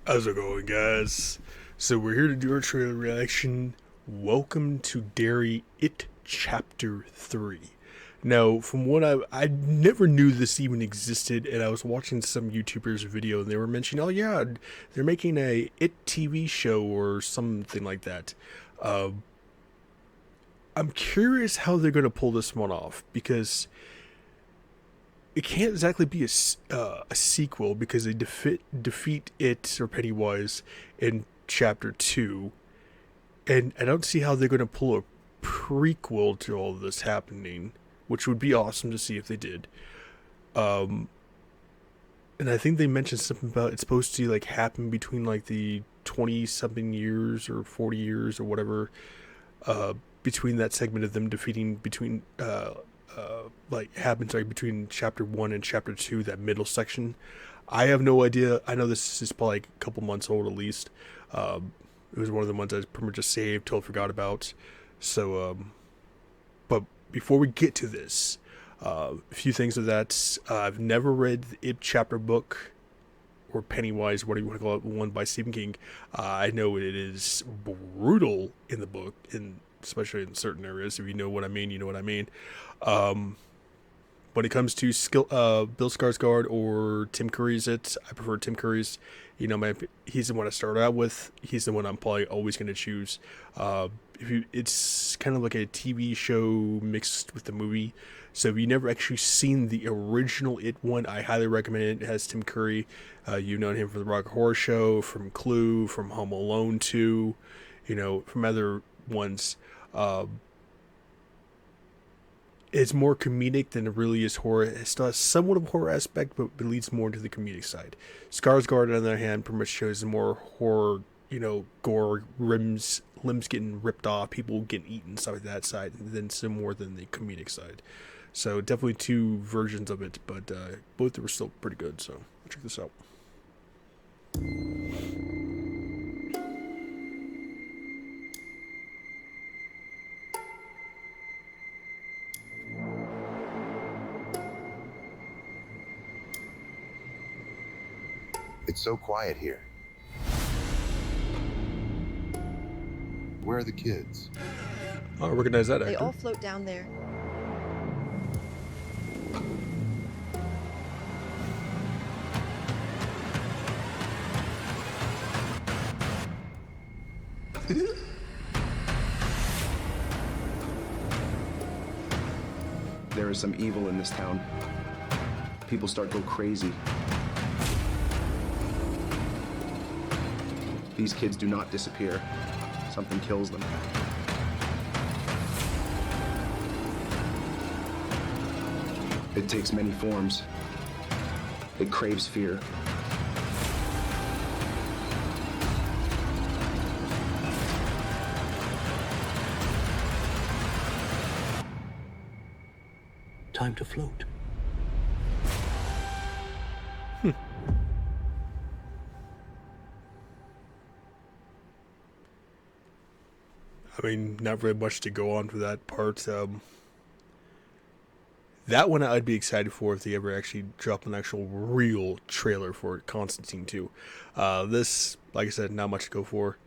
How's it going, guys? So we're here to do our trailer reaction. Welcome to Derry It Chapter 3. Now, from what I never knew this even existed, and I was watching some YouTubers video, and they were mentioning, oh yeah, they're making a It TV show or something like that. Uh, I'm curious how they're going to pull this one off, because it can't exactly be a sequel because they defeat it or Pennywise in chapter 2, and I don't see how they're going to pull a prequel to all of this happening, which would be awesome to see if they did. Um, and I think they mentioned something about it's supposed to like happen between like the 20 something years or 40 years or whatever, between that segment of them defeating between like happens like between chapter 1 and chapter 2, that middle section. I have no idea. I know this is probably like a couple months old at least. It was one of the ones I pretty much just saved till I forgot about. So but before we get to this, a few things of that. I've never read the It chapter book, or Pennywise, what do you want to call it, one by Stephen King. I know it is brutal in the book, and especially in certain areas. If you know what I mean, you know what I mean. Um, when it comes to Bill Skarsgård or Tim Curry's, I prefer Tim Curry's. He's the one I started out with. He's the one I'm probably always going to choose. It's kind of like a TV show mixed with the movie. So if you never actually seen the original It one, I highly recommend it. It has Tim Curry. You've known him from the Rock Horror Show, from Clue, from Home Alone 2, from other ones. Uh, it's more comedic than it really is horror. It still has somewhat of a horror aspect, but it leads more into the comedic side. Skarsgård, on the other hand, pretty much shows more horror, gore, limbs getting ripped off, people getting eaten, stuff like that side, than some more than the comedic side. So definitely two versions of it, but both were still pretty good. So check this out. It's so quiet here. Where are the kids? Oh, I recognize that actor. They all float down there. There is some evil in this town. People start to go crazy. These kids do not disappear. Something kills them. It takes many forms. It craves fear. Time to float. I mean, not very much to go on for that part. That one I'd be excited for if they ever actually drop an actual real trailer for it, Constantine 2. This, like I said, not much to go for.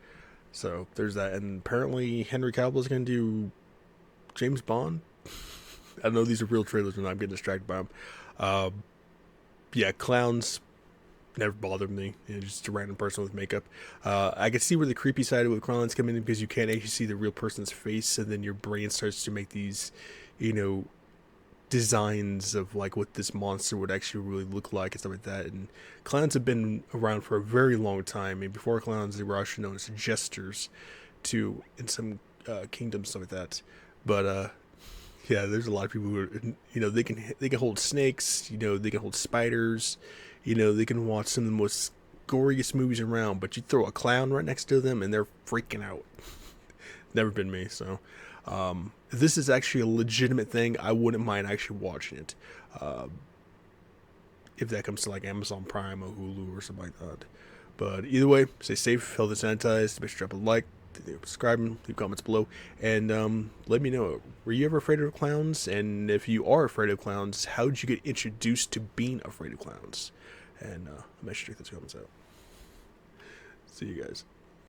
So there's that. And apparently Henry Cavill is going to do James Bond. I know these are real trailers and I'm getting distracted by them. Yeah, clowns never bothered me. Just a random person with makeup. I can see where the creepy side of clowns come in, because you can't actually see the real person's face, and then your brain starts to make these, designs of like what this monster would actually really look like and stuff like that. And clowns have been around for a very long time. I mean, before clowns, they were actually known as jesters, too, in some kingdoms, stuff like that. But yeah, there's a lot of people who are, they can hold snakes, they can hold spiders, they can watch some of the most goriest movies around, but you throw a clown right next to them and they're freaking out. Never been me. So if this is actually a legitimate thing, I wouldn't mind actually watching it, if that comes to like Amazon Prime or Hulu or something like that. But either way, stay safe, healthy, sanitized. Make sure to drop a like, subscribe, leave comments below, and let me know, were you ever afraid of clowns? And if you are afraid of clowns, how did you get introduced to being afraid of clowns? And make sure to check those comments out. See you guys.